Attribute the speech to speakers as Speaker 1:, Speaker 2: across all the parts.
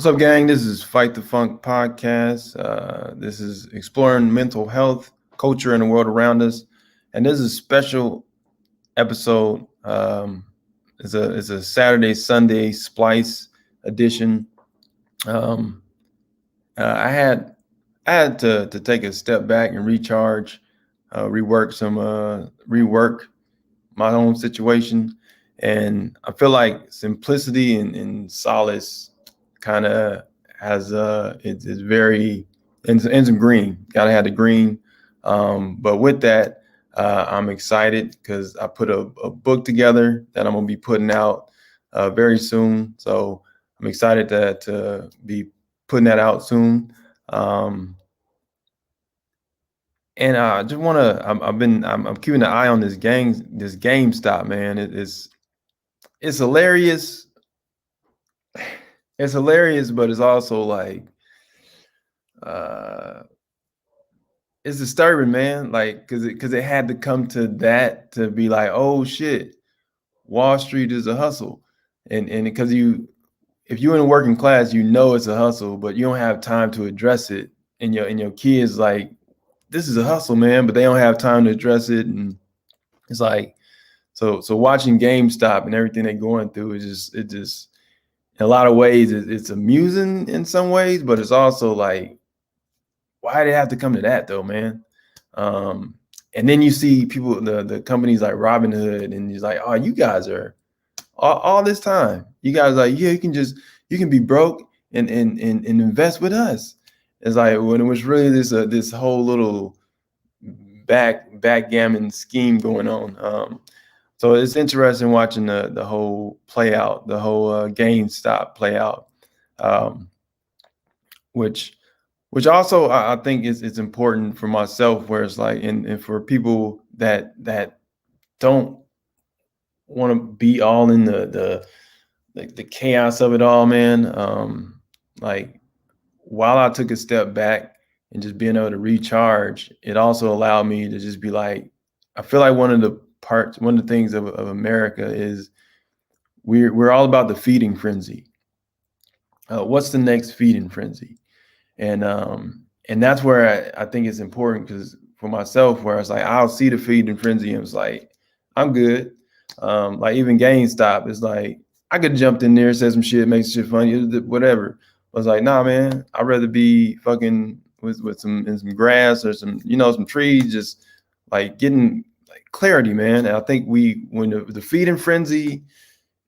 Speaker 1: What's up, gang? This is Fight the Funk podcast. This is exploring mental health, culture, and the world around us. And this is a special episode. It's a Saturday Sunday splice edition. Um, I had to take a step back and recharge, rework my own situation, and I feel like simplicity and solace kind of has it's very and some green. Gotta have the green. But with that, I'm excited because I put a book together that I'm gonna be putting out very soon. So I'm excited to be putting that out soon. Um, and I just want to. I'm keeping an eye on this GameStop, man. It's hilarious. It's hilarious, but it's also like uh it's disturbing, man. Like, cause it had to come to that to be like, oh shit, Wall Street is a hustle, and because if you're in a working class, you know it's a hustle, but you don't have time to address it, and your kids like, this is a hustle, man, but they don't have time to address it, and it's like, so watching GameStop and everything they're going through is just in a lot of ways it's amusing in some ways, but it's also like, why did it have to come to that though, man? Um, and then you see people, the companies like Robinhood, and he's like, oh, you guys are all this time. You guys are like, yeah, you can be broke and invest with us. It's like when it was really this whole little backgammon scheme going on. So it's interesting watching the whole play out, the whole GameStop play out, um, which which also I think is important for myself, where it's like, and for people that don't want to be all in the chaos of it all, man. Like, while I took a step back and just being able to recharge, it also allowed me to just be like, I feel like one of the things of America is we're all about the feeding frenzy. What's the next feeding frenzy? And that's where I think it's important, because for myself, where it's like I'll see the feeding frenzy and it's like, I'm good. Like even GameStop is like, I could jumped in there, said some shit, make shit funny, whatever. I was like, nah, man, I'd rather be fucking with some grass or some trees, just like getting like clarity, man. And I think when the feeding frenzy,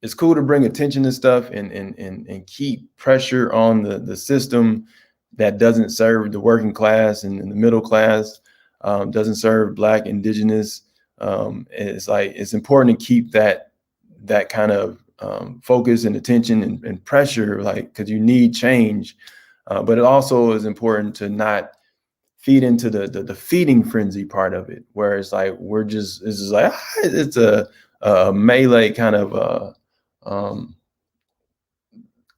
Speaker 1: it's cool to bring attention to stuff and keep pressure on the system that doesn't serve the working class and the middle class, doesn't serve Black, Indigenous. It's like it's important to keep that kind of focus and attention and pressure, like, because you need change. But it also is important to not feed into the feeding frenzy part of it, where it's like it's just like it's a melee kind of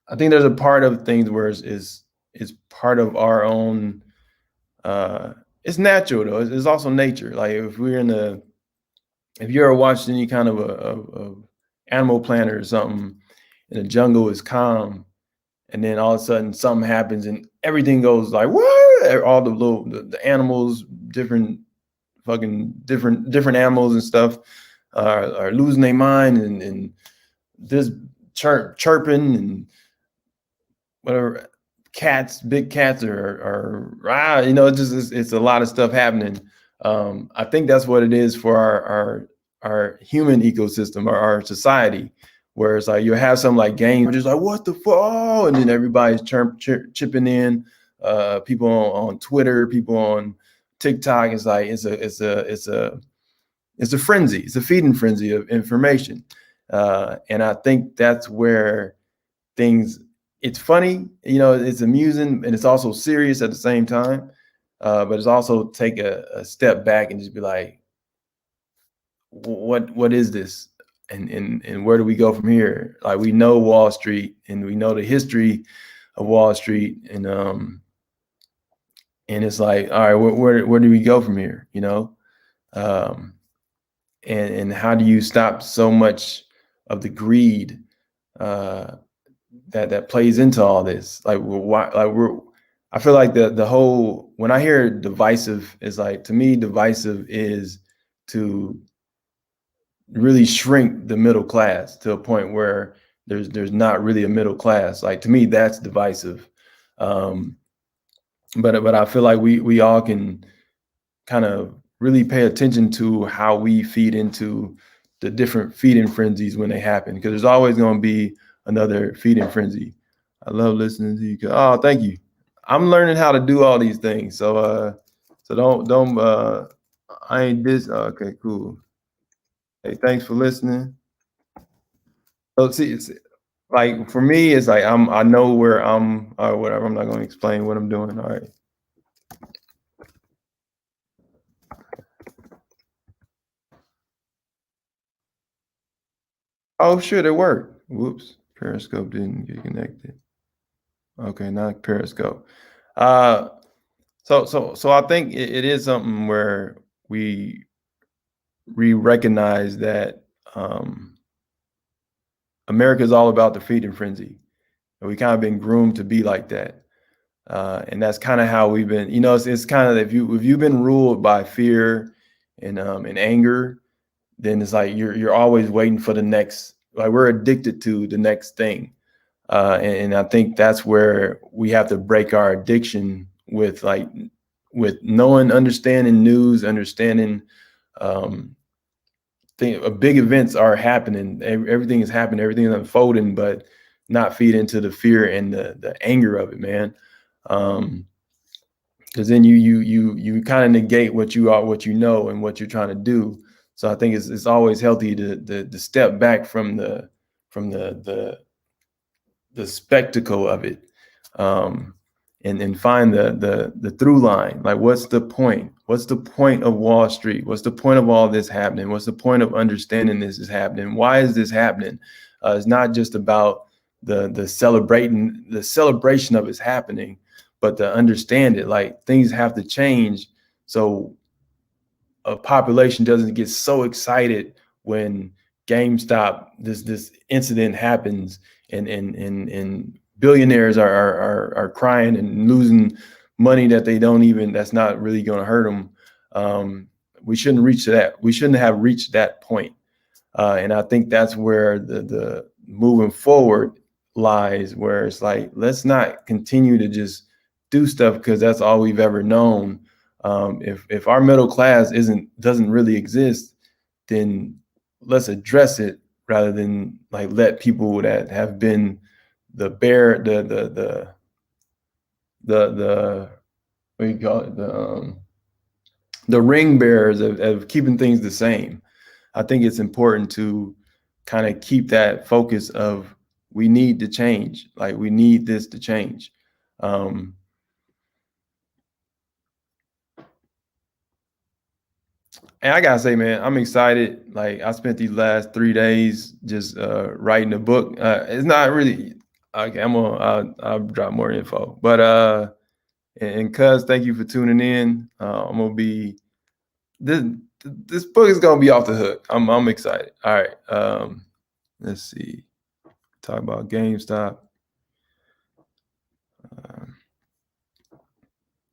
Speaker 1: I think there's a part of things where it's part of our own. It's natural though. It's also nature. Like if you ever watched any kind of a Animal Planet or something, and the jungle is calm, and then all of a sudden something happens and everything goes like what? All the animals, different animals and stuff are losing their mind, and this chirping and whatever, big cats are it's a lot of stuff happening. I think that's what it is for our human ecosystem, our society, where it's like you have some like game, just like what the fuck, oh, and then everybody's chipping in. People on Twitter, people on TikTok. It's like it's a frenzy. It's a feeding frenzy of information, and I think that's where things. It's funny, it's amusing, and it's also serious at the same time. But it's also take a step back and just be like, what is this, and where do we go from here? Like, we know Wall Street, and we know the history of Wall Street, and it's like, all right, where do we go from here? Um, and how do you stop so much of the greed that plays into all this. Like, why? Like, I feel like the whole, when I hear divisive, is like, to me, divisive is to really shrink the middle class to a point where there's not really a middle class. Like, to me, that's divisive. Um, but I feel like we all can kind of really pay attention to how we feed into the different feeding frenzies when they happen, because there's always going to be another feeding frenzy. I love listening to you. Oh, thank you. I'm learning how to do all these things. So don't I ain't this. Okay, cool. Hey, thanks for listening. So see, it's like, for me, it's like I know where I'm, or whatever. I'm not going to explain what I'm doing. All right. Oh shit, it worked. Whoops. Periscope didn't get connected. Okay, not Periscope. Uh, so I think it is something where we recognize that America is all about the feeding frenzy, and we kind of been groomed to be like that. And that's kind of how we've been. It's kind of, if you've been ruled by fear and anger, then it's like you're always waiting for the next. Like, we're addicted to the next thing. And I think that's where we have to break our addiction with knowing, understanding news, understanding big events are happening. Everything is happening, everything is unfolding, but not feed into the fear and the anger of it, man. Because then you kind of negate what you are, what you know, and what you're trying to do. So I think it's always healthy to step back from the spectacle of it, um, and find the through line. Like, what's the point? What's the point of Wall Street? What's the point of all this happening? What's the point of understanding this is happening? Why is this happening? It's not just about the celebration of it's happening, but to understand it. Like, things have to change, so a population doesn't get so excited when GameStop, this incident happens, and billionaires are crying and losing money that they don't even, that's not really going to hurt them. We shouldn't reach that. We shouldn't have reached that point. And I think that's where the moving forward lies, where it's like, let's not continue to just do stuff because that's all we've ever known. If our middle class doesn't really exist, then let's address it, rather than like let people that have been the bear the what do you call it, the ring bearers of keeping things the same. I think it's important to kind of keep that focus of, we need to change. Like, we need this to change. Um, and I gotta say, man, I'm excited. Like, I spent these last 3 days just writing a book. It's not really okay. I'll drop more info, but and cuz, thank you for tuning in. I'm gonna be this this book is gonna be off the hook. I'm excited. All right. Let's see. Talk about GameStop. Um,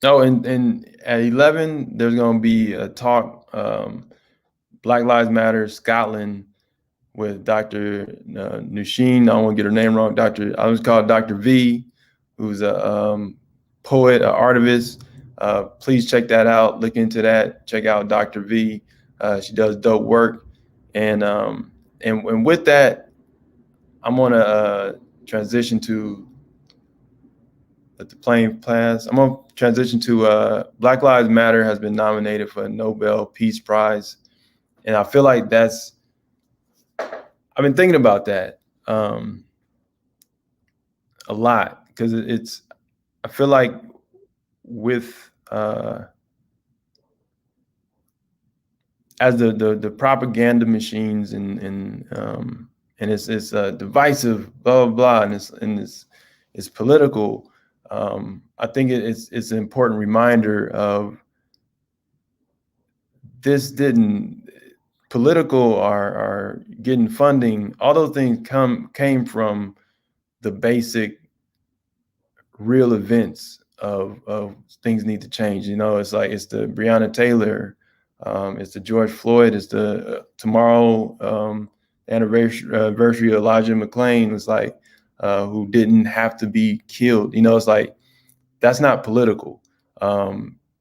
Speaker 1: oh, and at 11, there's going to be a talk, Black Lives Matter Scotland, with Dr. Nusheen. I don't want to get her name wrong. I was called Dr. V, who's a poet, an artivist. Please check that out. Look into that. Check out Dr. V. She does dope work. And with that, I'm going to transition to the plane plans. I'm gonna transition to Black Lives Matter has been nominated for a Nobel Peace Prize, and I feel like I've been thinking about that a lot, because I feel like with as the propaganda machines and it's divisive, blah blah blah, and it's political. I think it's an important reminder of, this didn't political, are getting funding. All those things came from the basic real events of things need to change. You know, it's like it's the Breonna Taylor, it's the George Floyd, it's the tomorrow anniversary of Elijah McClain. It's like who didn't have to be killed. You know, it's like that's not political.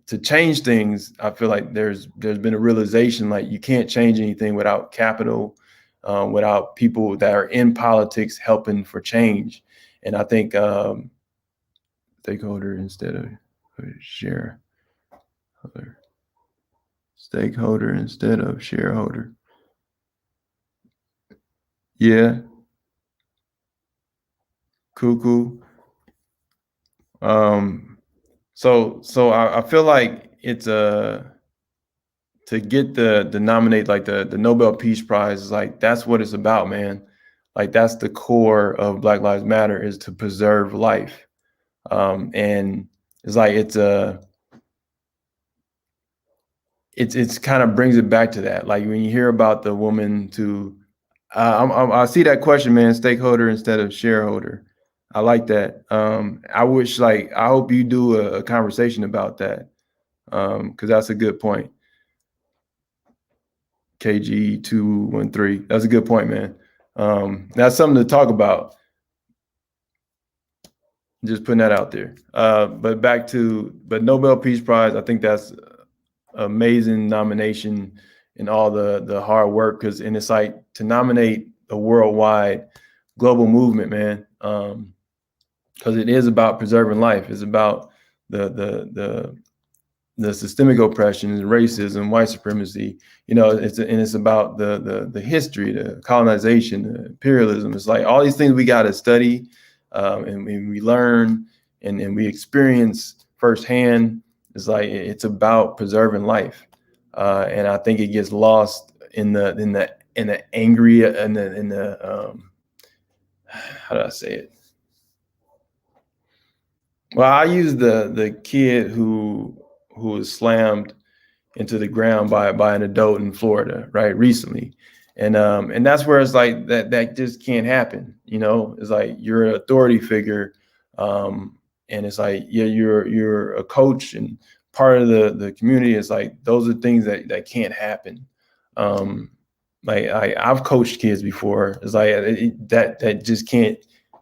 Speaker 1: To change things, I feel like there's been a realization like you can't change anything without capital, without people that are in politics helping for change. And I think stakeholder instead of shareholder, stakeholder instead of shareholder. Yeah, cool. So I feel like it's to get the nominate like the Nobel Peace Prize is like that's what it's about, man. Like that's the core of Black Lives Matter is to preserve life. And it's like it's kind of brings it back to that. Like when you hear about the woman to I see that question, man, stakeholder instead of shareholder. I like that. I wish like I hope you do a conversation about that. Because that's a good point. KG213. That's a good point, man. That's something to talk about. Just putting that out there. But Nobel Peace Prize, I think that's an amazing nomination and all the hard work and it's like to nominate a worldwide global movement, man. Because it is about preserving life. It's about the systemic oppression, racism, white supremacy. You know, it's about the history, the colonization, the imperialism. It's like all these things we got to study, and we learn and we experience firsthand. It's like it's about preserving life, and I think it gets lost in the angry how do I say it? Well, I use the kid who was slammed into the ground by an adult in Florida, right, recently, and that's where it's like that just can't happen. You know, it's like you're an authority figure, and it's like yeah, you're a coach and part of the community. Is like those are things that can't happen. Like I've coached kids before. It's like that just can't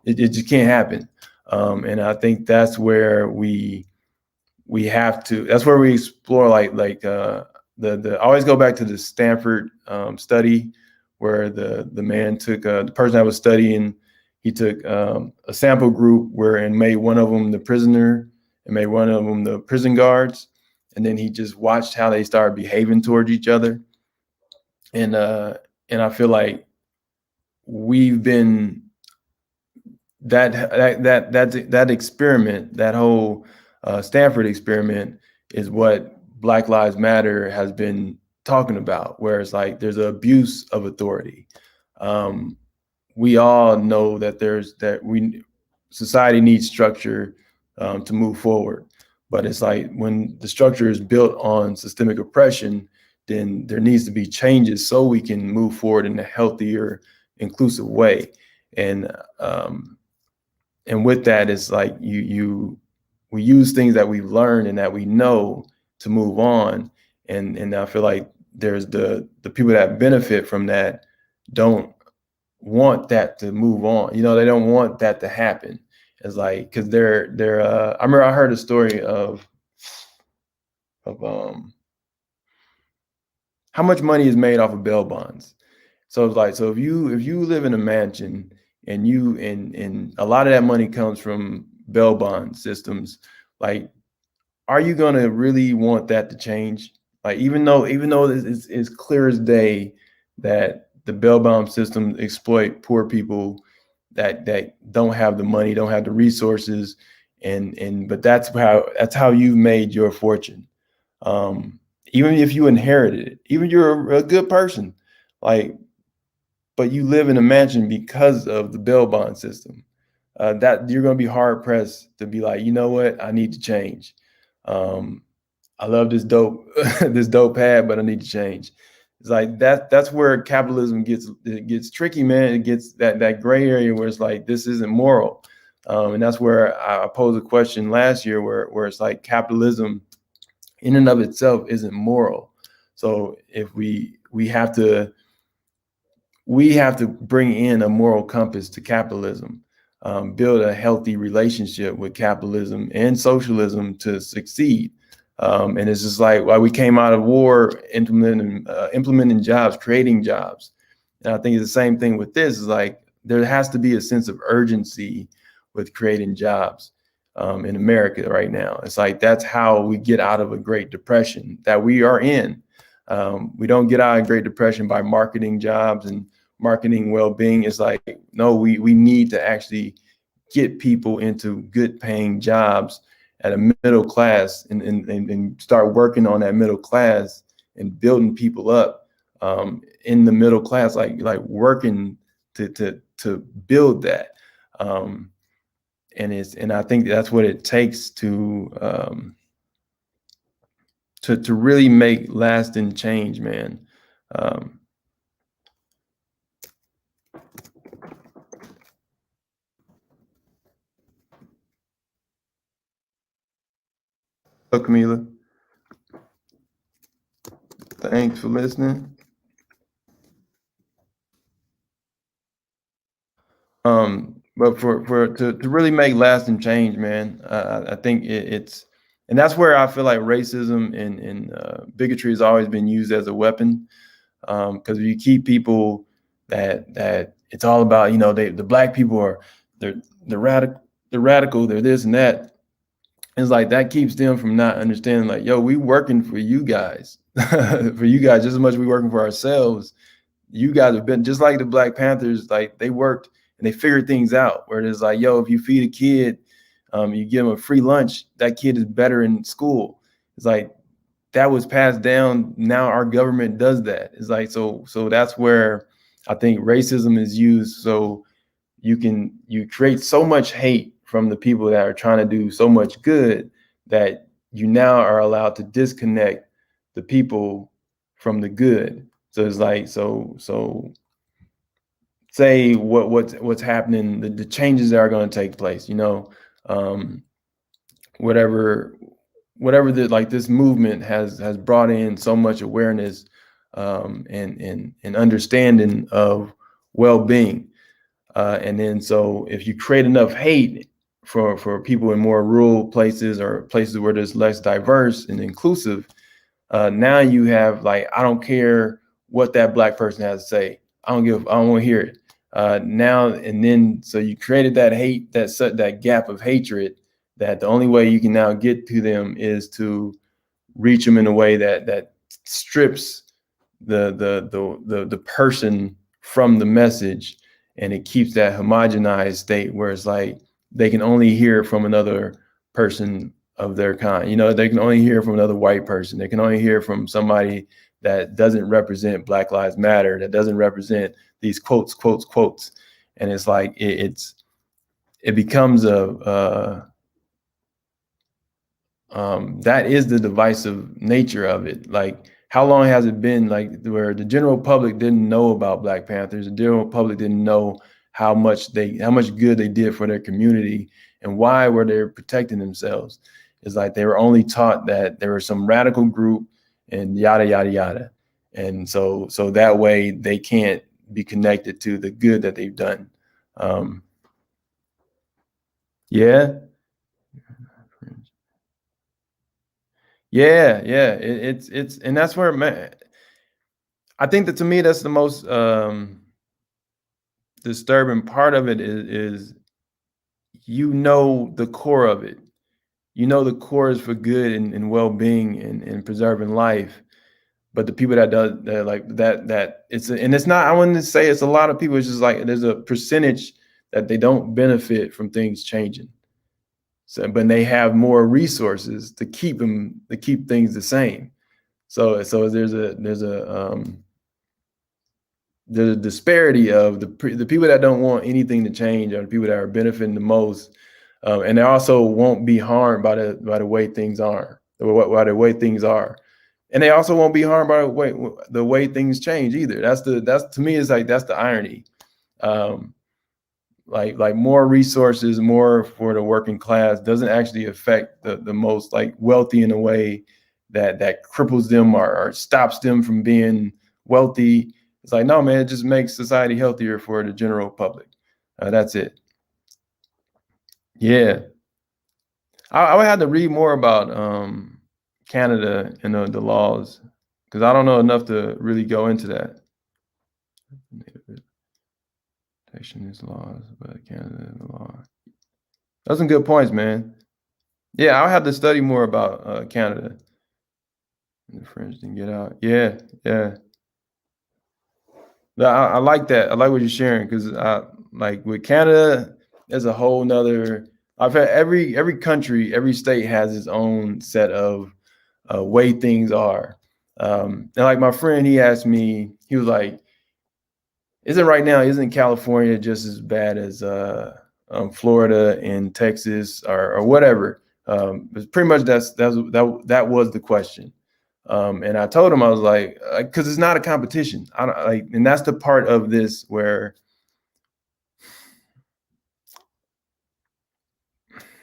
Speaker 1: it just can't happen. And I think that's where we have to. That's where we explore the I always go back to the Stanford study where the man took the person that was studying. He took a sample group and made one of them the prisoner and made one of them the prison guards, and then he just watched how they started behaving towards each other. And I feel like we've been that experiment, that whole Stanford experiment, is what Black Lives Matter has been talking about. Where it's like there's an abuse of authority. We all know that society needs structure to move forward, but it's like when the structure is built on systemic oppression, then there needs to be changes so we can move forward in a healthier, inclusive way. And with that, it's like we use things that we've learned and that we know to move on. And I feel like there's the people that benefit from that don't want that to move on. You know, they don't want that to happen. It's like because they're I remember I heard a story of how much money is made off of bail bonds. So it's like, so if you live in a mansion and and a lot of that money comes from bail bond systems, like, are you gonna really want that to change? Like, even though it's clear as day that the bail bond system exploit poor people that don't have the money, don't have the resources, but that's how you've made your fortune. Even if you inherited it, even you're a good person, like, but you live in a mansion because of the bail bond system. That you're going to be hard pressed to be like, you know what, I need to change. I love this dope this dope pad, but I need to change. It's like that's where capitalism gets tricky, man. It gets that gray area where it's like this isn't moral. And that's where I posed a question last year where it's like capitalism in and of itself isn't moral. So if we have to bring in a moral compass to capitalism, build a healthy relationship with capitalism and socialism to succeed. And it's just like why we came out of war implementing jobs, creating jobs. And I think it's the same thing with this. Is like there has to be a sense of urgency with creating jobs in America right now. It's like that's how we get out of a Great Depression that we are in. We don't get out of Great Depression by marketing jobs and marketing well-being. Is like, no, we need to actually get people into good paying jobs at a middle class and start working on that middle class and building people up in the middle class, like working to build that. And I think that's what it takes to really make lasting change, man. So Camila, thanks for listening. But to really make lasting change, man, I think it's, and that's where I feel like racism and bigotry has always been used as a weapon. Because you keep people that it's all about, the black people are they're radical, they're this and that. It's like that keeps them from not understanding, like, yo, we working for you guys, for you guys just as much as we working for ourselves. You guys have been just like the Black Panthers, like they worked and they figured things out. Where it's like, yo, if you feed a kid, you give him a free lunch, that kid is better in school. It's like that was passed down. Now our government does that. It's like so that's where I think racism is used. So you create so much hate from the people that are trying to do so much good that you now are allowed to disconnect the people from the good. So it's like so say what's happening, the changes that are going to take place, whatever this movement has brought in so much awareness and understanding of well-being. And then so if you create enough hate for people in more rural places or places where there's less diverse and inclusive, now you have like, I don't care what that black person has to say. I don't want to hear it. Now and then, so you created that hate, that gap of hatred, that the only way you can now get to them is to reach them in a way that strips the person from the message, and it keeps that homogenized state where it's like they can only hear from another person of their kind. They can only hear from another white person. They can only hear from somebody that doesn't represent Black Lives Matter, that doesn't represent these quotes. And it's like it becomes that is the divisive nature of it. Like, how long has it been like where the general public didn't know about Black Panthers? The general public didn't know how much good they did for their community, and why were they protecting themselves? It's like they were only taught that there was some radical group and yada yada yada, and so that way they can't be connected to the good that they've done. Yeah. Yeah. It's and that's where, man, I think that to me that's the most disturbing part of it is the core of it. The core is for good and well-being and preserving life. But the people that like that it's not, I wouldn't say it's a lot of people. It's just like there's a percentage that they don't benefit from things changing. So, but they have more resources to keep things the same. So there's a disparity of the people that don't want anything to change are the people that are benefiting the most, and they also won't be harmed by the way things are, by the way things are, and they also won't be harmed by the way things change either. That's to me, is like, that's the irony. Like more resources, more for the working class doesn't actually affect the most like wealthy in a way that cripples them or stops them from being wealthy. It's like, no, man, it just makes society healthier for the general public. That's it. Yeah. I would have to read more about Canada and the laws, because I don't know enough to really go into that. Is laws, but Canada the law. Those some good points, man. Yeah, I'll have to study more about Canada. The French didn't get out. Yeah, yeah. I like that. I like what you're sharing, because like with Canada, there's a whole nother. I've had every country, every state has its own set of way things are. And like my friend, he asked me, he was like, isn't California just as bad as Florida and Texas or whatever? But pretty much that was the question. And I told him, I was like, because it's not a competition. I don't like, and that's the part of this where,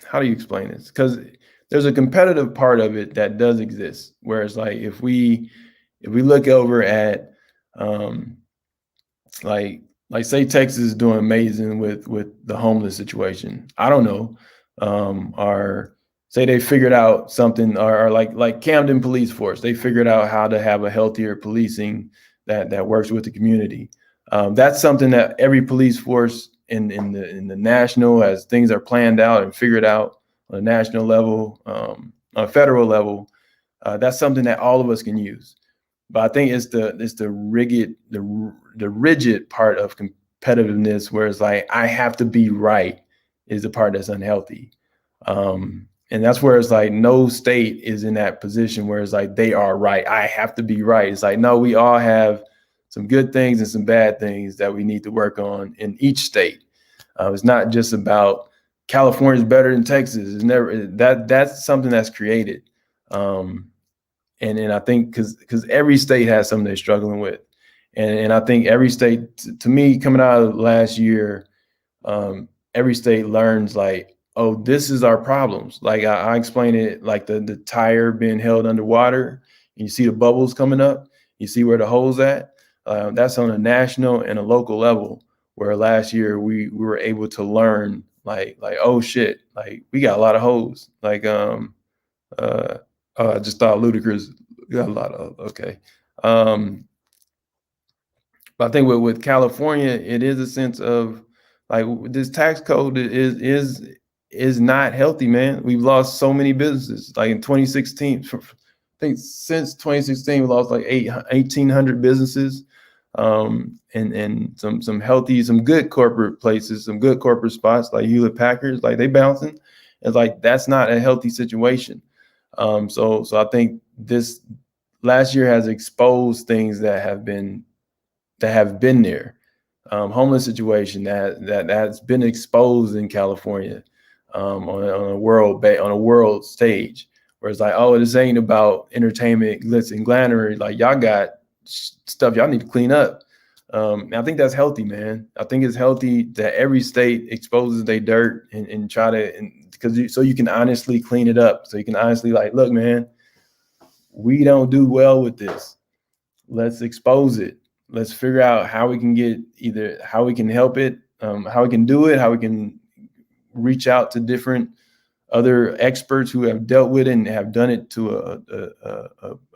Speaker 1: how do you explain this? Because there's a competitive part of it that does exist. Whereas like if we look over at like say Texas is doing amazing with the homeless situation. I don't know. Or say they figured out something, or like Camden Police Force, they figured out how to have a healthier policing that works with the community. That's something that every police force in the national, as things are planned out and figured out on a national level, on a federal level, that's something that all of us can use. But I think it's the rigid part of competitiveness, where it's like, I have to be right, is the part that's unhealthy. And that's where it's like, no state is in that position where it's like they are right. I have to be right. It's like, no, we all have some good things and some bad things that we need to work on in each state. It's not just about California's better than Texas. It's never that's something that's created. And I think because every state has something they're struggling with, and I think every state, to me, coming out of last year, every state learns like, oh, this is our problems. Like I explain it like the tire being held underwater, and you see the bubbles coming up, you see where the holes at. That's on a national and a local level. Where last year we were able to learn like, oh shit, like we got a lot of holes. Like I just thought Ludacris got a lot of, okay. But I think with California, it is a sense of like, this tax code is not healthy, man. We've lost so many businesses. Like in 2016, I think since 2016, we lost like 1,800 businesses. And some healthy, some good corporate places, some good corporate spots like Hewlett Packard's, like they bouncing. It's like, that's not a healthy situation. So I think this last year has exposed things that have been there. Homeless situation that's been exposed in California, on a world stage, where it's like, oh, this ain't about entertainment, glitz and glamour. Like, y'all got stuff y'all need to clean up. I think that's healthy, man. I think it's healthy that every state exposes their dirt and try to, because so you can honestly clean it up. So you can honestly like, look, man, we don't do well with this. Let's expose it. Let's figure out how we can how we can help it, how we can do it, how we can reach out to different other experts who have dealt with it and have done it to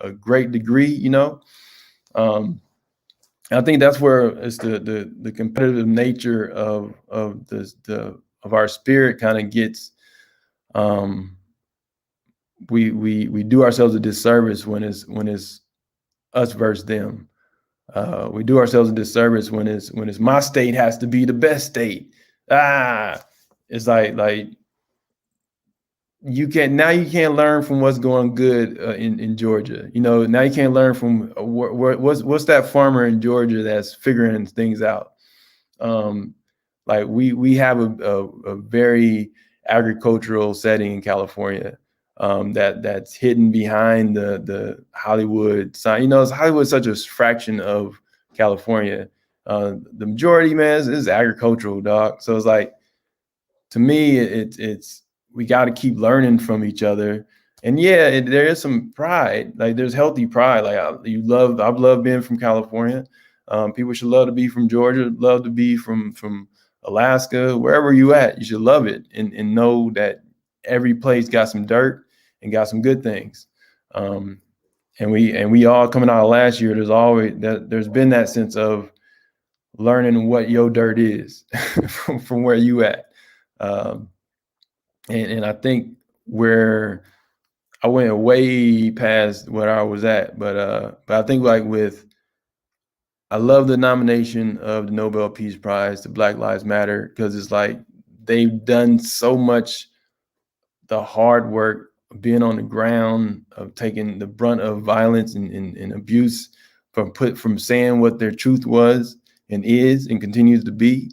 Speaker 1: a great degree, you know. I think that's where it's the competitive nature of our spirit kind of gets. We do ourselves a disservice when it's us versus them. We do ourselves a disservice when it's my state has to be the best state. It's like you can't learn from what's going good in Georgia. You know, now you can't learn from what's that farmer in Georgia that's figuring things out. Like we have a very agricultural setting in California. that's hidden behind the Hollywood sign. You know, Hollywood's such a fraction of California. The majority, man, is agricultural, dog. So it's like, to me, it's we got to keep learning from each other. And yeah, there is some pride. Like, there's healthy pride. Like, I've loved being from California. People should love to be from Georgia, love to be from Alaska, wherever you at. You should love it, and know that every place got some dirt and got some good things. And we all, coming out of last year, there's been that sense of learning what your dirt is from where you at. And I think where I went way past where I was at, but I think, like, I love the nomination of the Nobel Peace Prize to Black Lives Matter, because it's like they've done so much, the hard work of being on the ground, of taking the brunt of violence and abuse, from saying what their truth was and is and continues to be.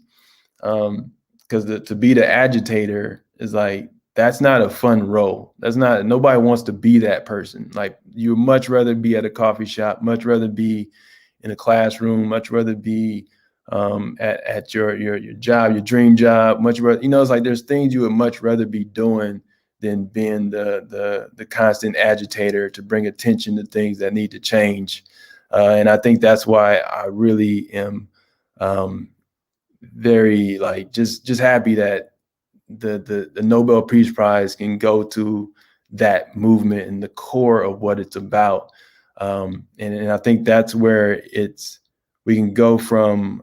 Speaker 1: Because to be the agitator is like, that's not a fun role. Nobody wants to be that person. Like, you would much rather be at a coffee shop, much rather be in a classroom, much rather be at your job, your dream job, much rather, it's like there's things you would much rather be doing than being the constant agitator to bring attention to things that need to change. And I think that's why I really am very, like, just happy that the Nobel Peace Prize can go to that movement and the core of what it's about. And I think that's where we can go from.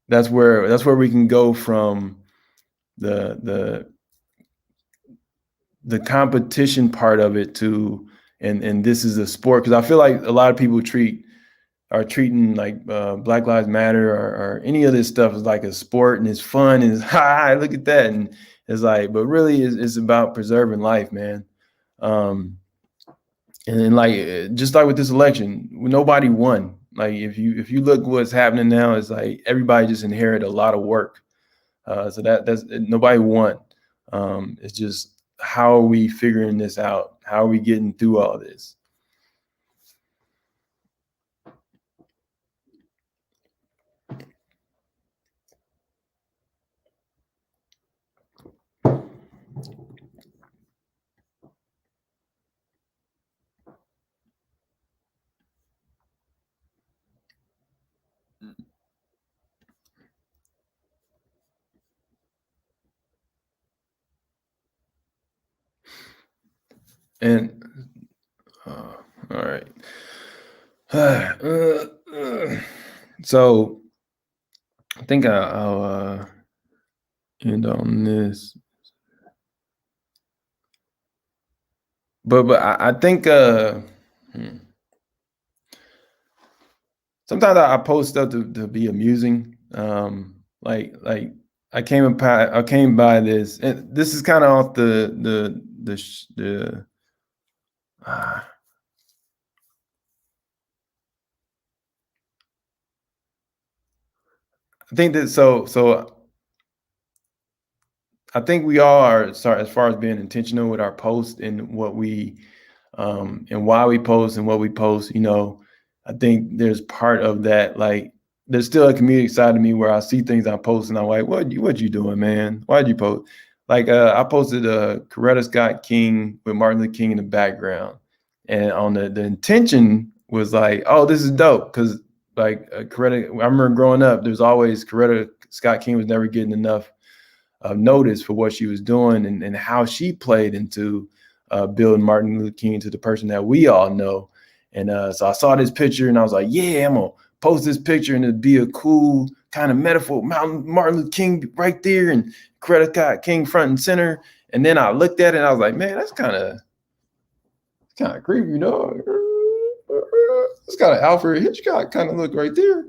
Speaker 1: That's where we can go from the competition part of it to, and this is a sport, because I feel like a lot of people are treating, like, Black Lives Matter or any of this stuff as like a sport, and it's fun, and it's look at that, and it's like, but really it's about preserving life, man. And then, like, just like with this election, nobody won. Like, if you look what's happening now, it's like everybody just inherited a lot of work. So that's nobody won. It's just, how are we figuring this out? How are we getting through all this? And all right. So I think I'll end on this. But I think sometimes I post stuff to be amusing. Like I came by this, and this is kind of off the I think that I think we all are, sorry, as far as being intentional with our posts and what we and why we post and what we post. I think there's part of that, like, there's still a comedic side of me where I see things I post and I'm like, what you doing, man? Why'd you post? Like, I posted Coretta Scott King with Martin Luther King in the background, and on the intention was like, oh, this is dope, because, like, Coretta, I remember growing up, there's always Coretta Scott King was never getting enough notice for what she was doing, and how she played into building Martin Luther King to the person that we all know. And so I saw this picture and I was like, yeah, I'm gonna post this picture and it'd be a cool kind of metaphor. Martin Luther King right there and Coretta Scott King front and center. And then I looked at it and I was like, man, that's kind of creepy, It's got an Alfred Hitchcock kind of look right there.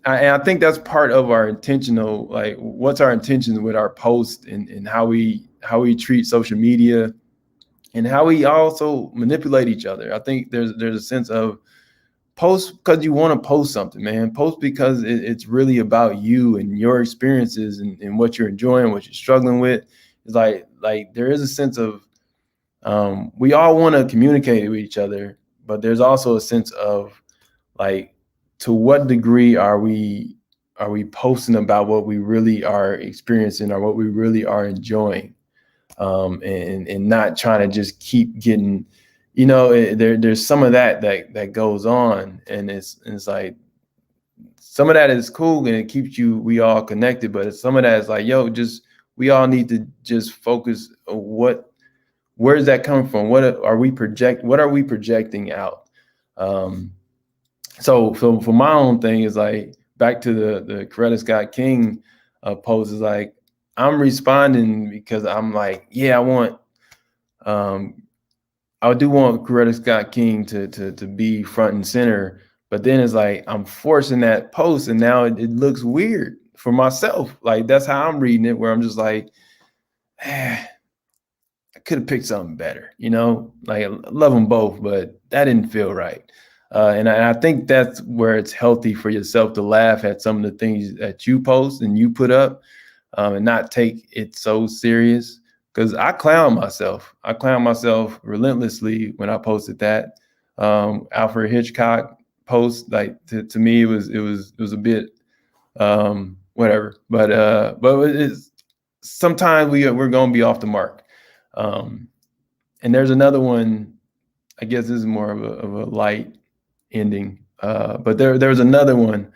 Speaker 1: I think that's part of our intentional, like, what's our intentions with our posts, and how we treat social media, and how we also manipulate each other. I think there's a sense of post because you want to post something, man. Post because it's really about you and your experiences, and what you're enjoying, what you're struggling with. It's like there is a sense of we all want to communicate with each other, but there's also a sense of like, to what degree are we posting about what we really are experiencing or what we really are enjoying, and not trying to just keep getting, there's some of that goes on, and it's like some of that is cool and it keeps we all connected, but some of that is like, yo, just we all need to just focus on where's that coming from? What are we projecting out? Um, so for my own thing is like back to the Coretta Scott King post, is like I'm responding because I'm like, yeah, um I do want Coretta Scott King to be front and center, but then it's like I'm forcing that post, and now it looks weird for myself. Like that's how I'm reading it, where I'm just like, I could have picked something better, Like I love them both, but that didn't feel right. And I think that's where it's healthy for yourself to laugh at some of the things that you post and you put up, and not take it so serious. Because I clown myself. I clown myself relentlessly when I posted that Alfred Hitchcock post. Like to me, it was a bit whatever. But it's sometimes we're gonna be off the mark. Um, and there's another one. I guess this is more of a light ending. But there's another one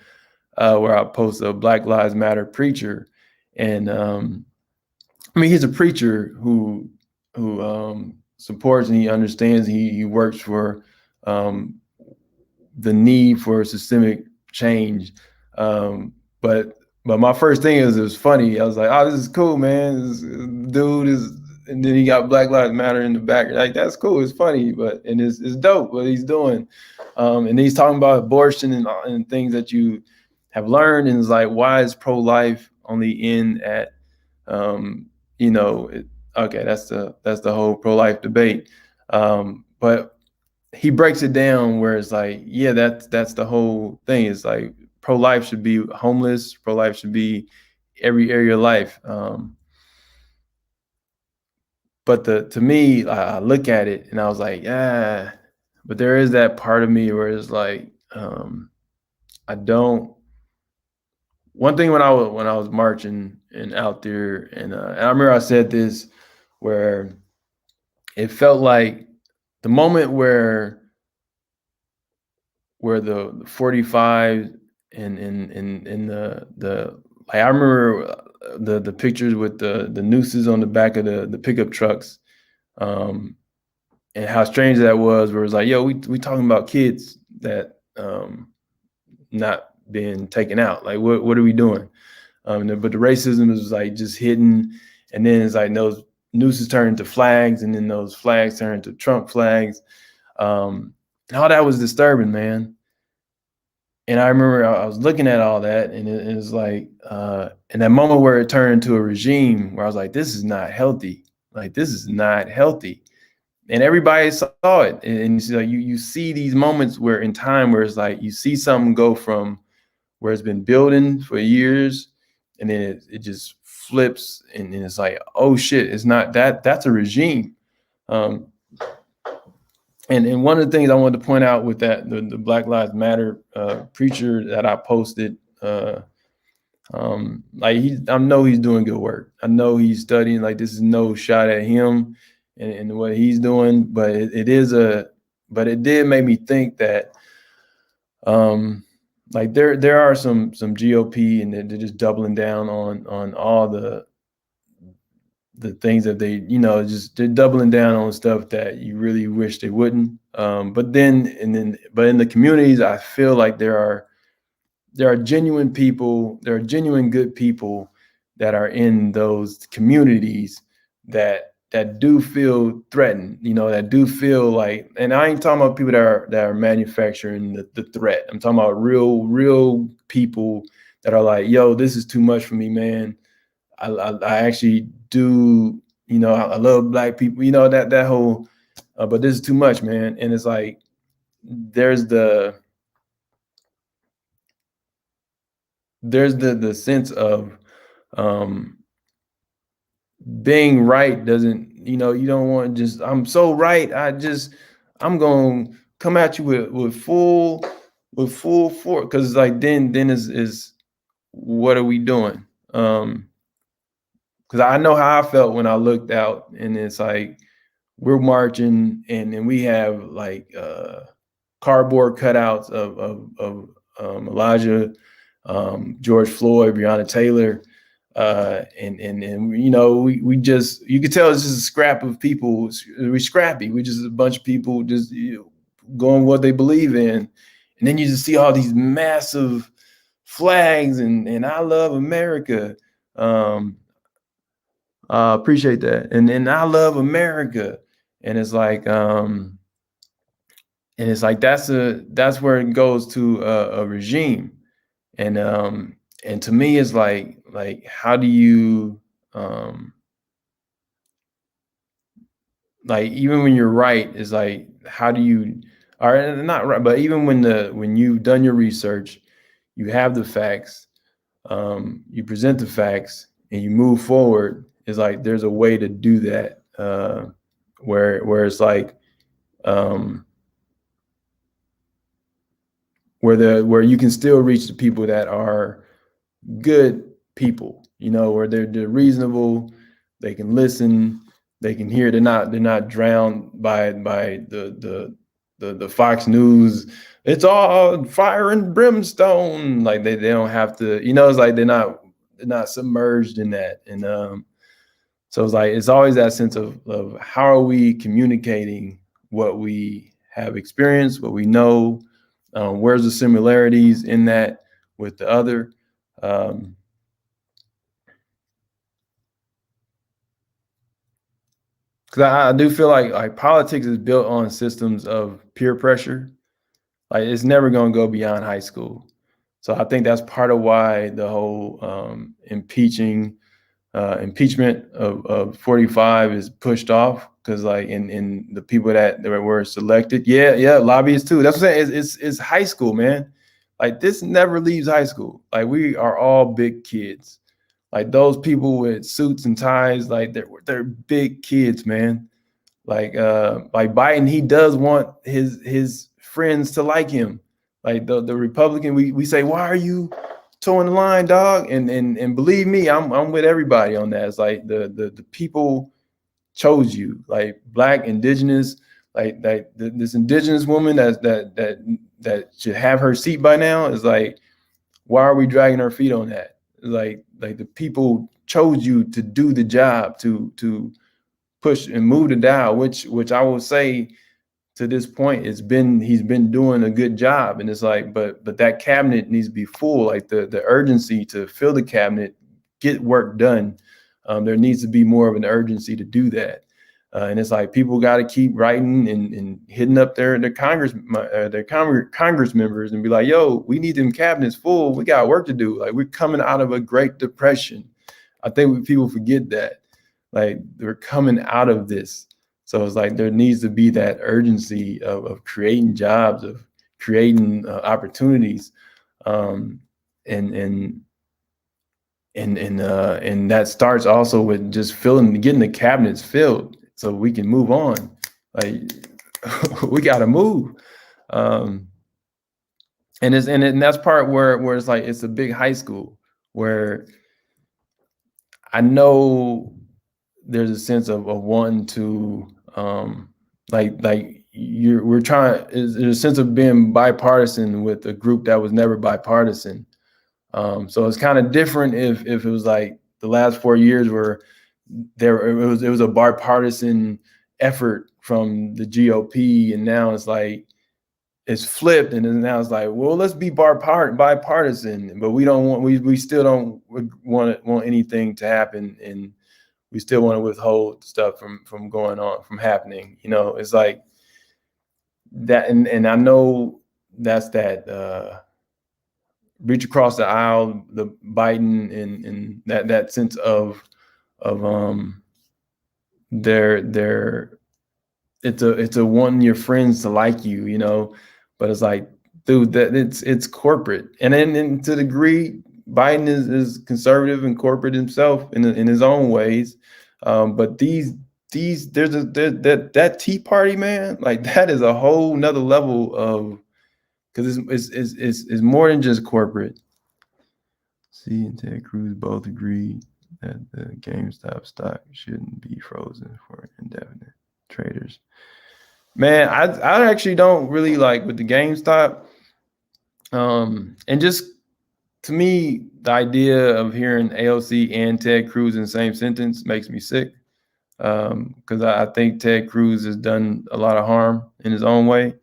Speaker 1: where I post a Black Lives Matter preacher, and I mean he's a preacher who supports and he understands. He works for um, the need for systemic change. Um, but my first thing is it was funny. I was like, oh, this is cool, man. This dude is, and then he got Black Lives Matter in the back. Like that's cool. It's funny, and it's dope what he's doing. And he's talking about abortion and things that you have learned. And it's like, why is pro-life only in at, um, okay, that's the whole pro-life debate. But he breaks it down where it's like, yeah, that's the whole thing. It's like pro-life should be homeless, pro-life should be every area of life. But to me, I look at it and I was like, yeah, but there is that part of me where it's like, I don't. One thing when I was marching and out there, and I remember I said this, where it felt like the moment where the 45 and the like, I remember the pictures with the nooses on the back of the pickup trucks, um, and how strange that was. Where it was like, yo, we talking about kids that not being taken out. Like, what are we doing? But the racism is like just hidden, and then it's like those nooses turn into flags, and then those flags turn into Trump flags. And all that was disturbing, man. And I remember I was looking at all that, and it was like, in that moment where it turned into a regime, where I was like, this is not healthy. Like, this is not healthy. And everybody saw it. And so you see these moments where in time where it's like you see something go from where it's been building for years, and then it just flips, and it's like, oh shit, it's not that's a regime. Um, and one of the things I wanted to point out with that the Black Lives Matter preacher that I posted, like I know he's doing good work. I know he's studying. Like this is no shot at him and what he's doing, but but it did make me think that, like there are some GOP, and they're just doubling down on all the things that they, just they're doubling down on stuff that you really wish they wouldn't. But in the communities, I feel like there are genuine people, there are genuine good people that are in those communities that do feel threatened, that do feel like, and I ain't talking about people that are manufacturing the threat. I'm talking about real people that are like, yo, this is too much for me, man. I actually do, I love Black people, that whole, but this is too much, man. And it's like, there's the sense of, um, being right doesn't, you don't want to just, I'm so right. I'm going to come at you with full force. Cause like, then is what are we doing? Cause I know how I felt when I looked out, and it's like, we're marching, and we have like, cardboard cutouts of Elijah, George Floyd, Breonna Taylor, and we just, you could tell it's just a scrap of people. We're scrappy. We just a bunch of people just going what they believe in, and then you just see all these massive flags and I love America. Appreciate that, and I love America, and it's like that's where it goes to a regime. And to me it's like how do you like, even when you're right, is like, how do you, or not right, but even when you've done your research, you have the facts, you present the facts and you move forward, is like there's a way to do that, where it's like, where you can still reach the people that are good people, where they're reasonable, they can listen, they can hear, they're not drowned by the Fox News. It's all fire and brimstone. Like they don't have to, it's like they're not submerged in that. And so it's like, it's always that sense of how are we communicating what we have experienced, what we know, where's the similarities in that with the other. Because I do feel like politics is built on systems of peer pressure. Like it's never going to go beyond high school. So I think that's part of why the whole impeachment of 45 is pushed off, because like in the people that were selected, yeah, lobbyists too. That's what I'm saying. It's high school, man. Like this never leaves high school. Like we are all big kids. Like those people with suits and ties, like they're big kids, man. Like Biden, he does want his friends to like him. Like the Republican, we say, why are you towing the line, dog? And believe me, I'm with everybody on that. It's like the people chose you, like Black, indigenous, like this indigenous woman that should have her seat by now. Is like, why are we dragging our feet on that? Like the people chose you to do the job, to push and move the dial, which I will say, to this point, he's been doing a good job. And it's like, but that cabinet needs to be full. Like the urgency to fill the cabinet, get work done. There needs to be more of an urgency to do that. And it's like people got to keep writing and hitting up their Congress members and be like, yo, we need them cabinets full. We got work to do. Like we're coming out of a Great Depression. I think people forget that. Like we're coming out of this. So it's like there needs to be that urgency of creating jobs, of creating opportunities, and that starts also with just getting the cabinets filled, so we can move on. Like we got to move, and that's part where it's like it's a big high school where I know there's a sense of wanting to we're trying, there's a sense of being bipartisan with a group that was never bipartisan. So it's kind of different if it was like the last 4 years where it was a bipartisan effort from the GOP, and now it's like it's flipped, and then now it's like, well, let's be bipartisan, but we still don't want anything to happen, and we still want to withhold stuff from going on, from happening. It's like that, and I know that's that reach across the aisle, the Biden, and that sense of their it's a wanting your friends to like you, but it's like, dude, that it's corporate, and then to the degree Biden is conservative and corporate himself in his own ways. But that Tea Party, man, like that is a whole nother level of, because it's more than just corporate. C and Ted Cruz both agreed that the GameStop stock shouldn't be frozen for indefinite. Traders, man, I actually don't really like with the GameStop, and just to me, the idea of hearing AOC and Ted Cruz in the same sentence makes me sick, because I think Ted Cruz has done a lot of harm in his own way,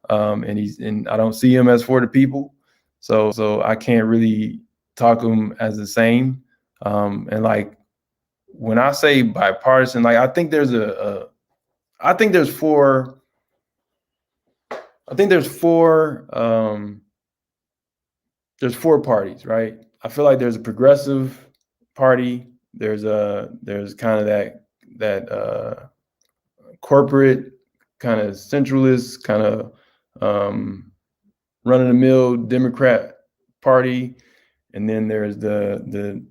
Speaker 1: and I don't see him as for the people, so I can't really talk to him as the same. And like when I say bipartisan, like I think I think there's four. I think there's four parties, right? I feel like there's a progressive party. There's kind of that corporate kind of centralist kind of run of the mill Democrat party, and then there's the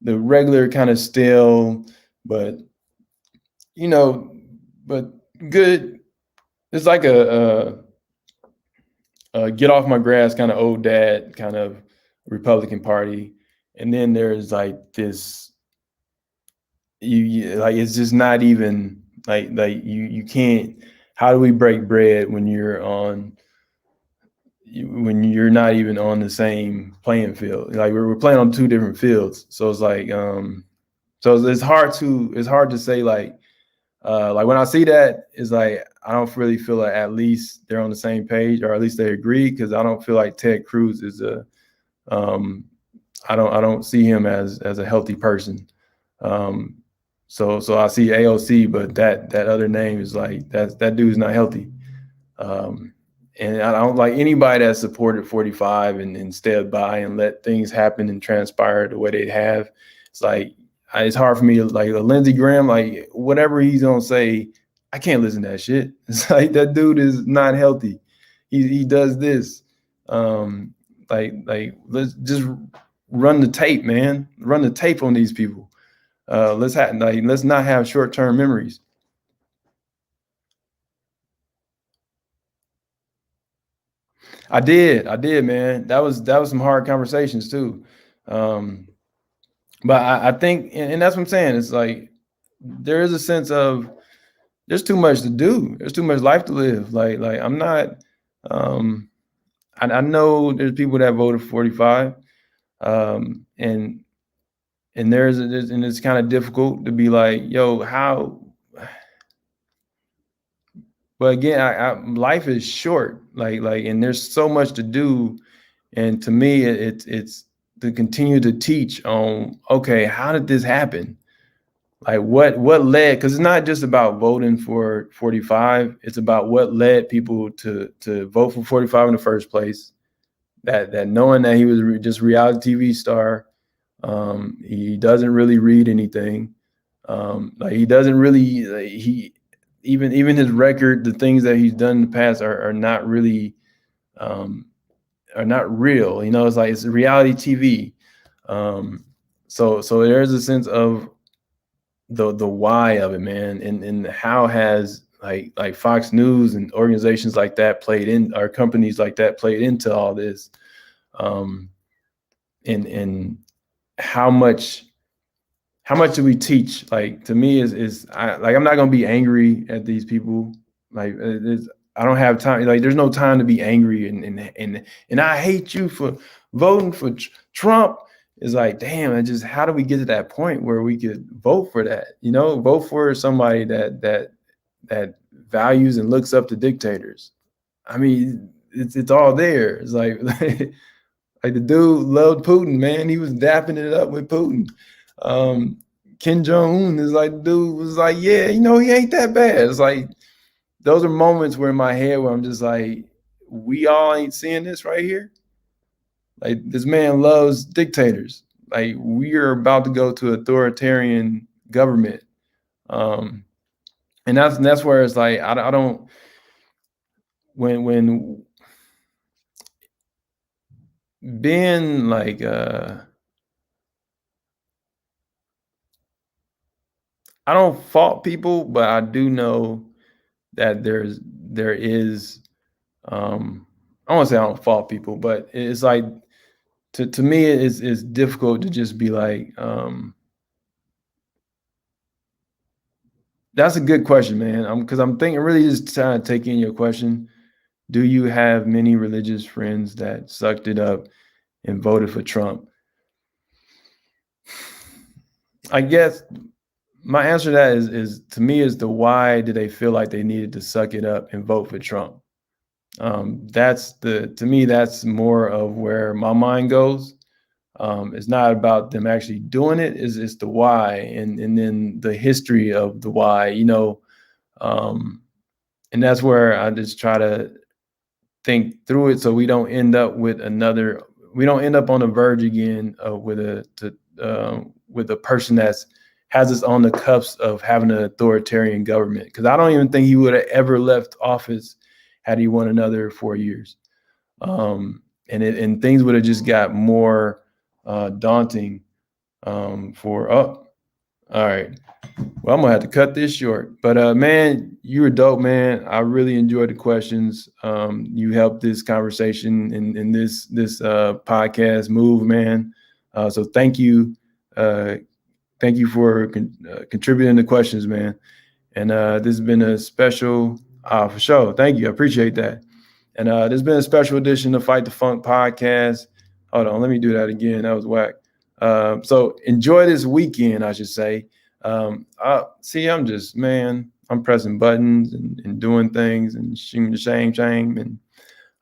Speaker 1: regular kind of stale, but you know, but good. It's like a get off my grass kind of old dad kind of Republican Party, and then there's like this you like it's just not even like you can't. How do we break bread when when you're not even on the same playing field? Like we're playing on two different fields, so it's like so it's hard to say like when I see that, it's like I don't really feel like at least they're on the same page, or at least they agree, because I don't feel like Ted Cruz is um I don't see him as a healthy person. Um so I see AOC, but that other name is like that dude's not healthy. Um and I don't like anybody that supported 45 and stayed by and let things happen and transpire the way they have. It's like it's hard for me to like a Lindsey Graham, like whatever he's gonna say, I can't listen to that shit. It's like that dude is not healthy. He does this. Like let's just run the tape, man. Run the tape on these people. Let's not have short-term memories. I did, man. That was some hard conversations too. Um, but I think, and that's what I'm saying. It's like there is a sense of there's too much to do. There's too much life to live. Like I'm not. Um, I know there's people that voted 45, and and it's kind of difficult to be like, yo, how? But again, life is short. And there's so much to do. And to me, it's to continue to teach on, okay, how did this happen? Like what led? Because it's not just about voting for 45. It's about what led people to vote for 45 in the first place. That knowing that he was just reality TV star. He doesn't really read anything. Like he doesn't really he even his record, the things that he's done in the past are not really um, are not real. It's like it's reality TV. So there's a sense of the why of it, man, and how has like Fox News and organizations like that played in, or companies like that played into all this, um, and how much do we teach? Like to me I'm not gonna be angry at these people. Like I don't have time. Like there's no time to be angry and I hate you for voting for Trump. Is like, damn, and just how do we get to that point where we could vote for that? Vote for somebody that values and looks up to dictators. I mean, it's all there. It's like like the dude loved Putin, man. He was dapping it up with Putin. Um, Kim Jong Un is like, dude was like, yeah, he ain't that bad. It's like those are moments where in my head where I'm just like, we all ain't seeing this right here. Like this man loves dictators. Like we are about to go to authoritarian government. Um, and that's where it's like I don't when being like I don't fault people, but I do know that there is I won't say I don't fault people, but it's like to me it's difficult to just be like that's a good question, man. Because I'm thinking really just trying to take in your question. Do you have many religious friends that sucked it up and voted for Trump? I guess my answer to that is to me is the why did they feel like they needed to suck it up and vote for Trump? That's to me that's more of where my mind goes. It's not about them actually doing it, it's the why and then the history of the why, um, and that's where I just try to think through it so we don't end up with another we don't end up on the verge again with a person that's has us on the cusp of having an authoritarian government, because I don't even think he would have ever left office had he won another 4 years. And things would have just got more daunting for all right. Well, I'm gonna have to cut this short. But man, you were dope, man. I really enjoyed the questions. You helped this conversation in this podcast move, man. So thank you. Thank you for contributing the questions, man. And this has been a special for sure. Thank you. I appreciate that. And this has been a special edition of Fight the Funk podcast. Hold on, let me do that again. That was whack. So enjoy this weekend, I should say. I'm just, man, I'm pressing buttons and doing things and shame. And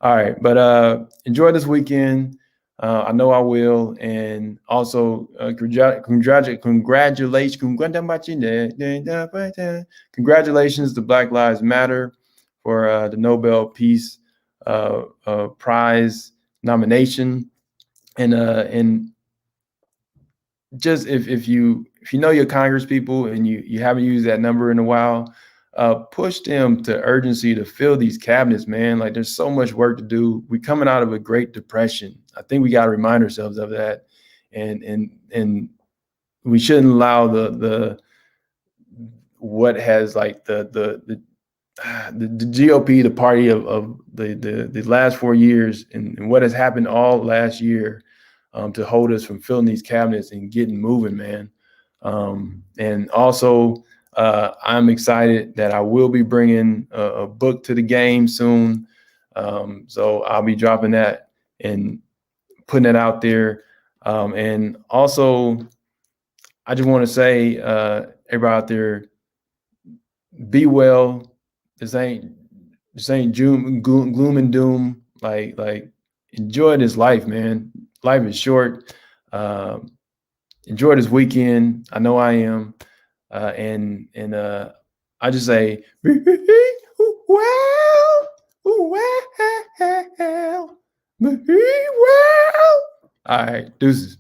Speaker 1: all right, but enjoy this weekend. I know I will. And also congratulations to Black Lives Matter for the Nobel Peace Prize nomination. And just if you know your Congress people and you haven't used that number in a while, push them to urgency to fill these cabinets, man. Like there's so much work to do. We're coming out of a Great Depression. I think we got to remind ourselves of that, and we shouldn't allow the what has like the GOP, the party of the last 4 years, and what has happened all last year, to hold us from filling these cabinets and getting moving, man. And also, I'm excited that I will be bringing a book to the game soon. So I'll be dropping that and putting it out there. And also, I just want to say, everybody out there, be well. This ain't gloom and doom. Like enjoy this life, man. Life is short. Enjoy this weekend. I know I am. And I just say, well. All right, deuces.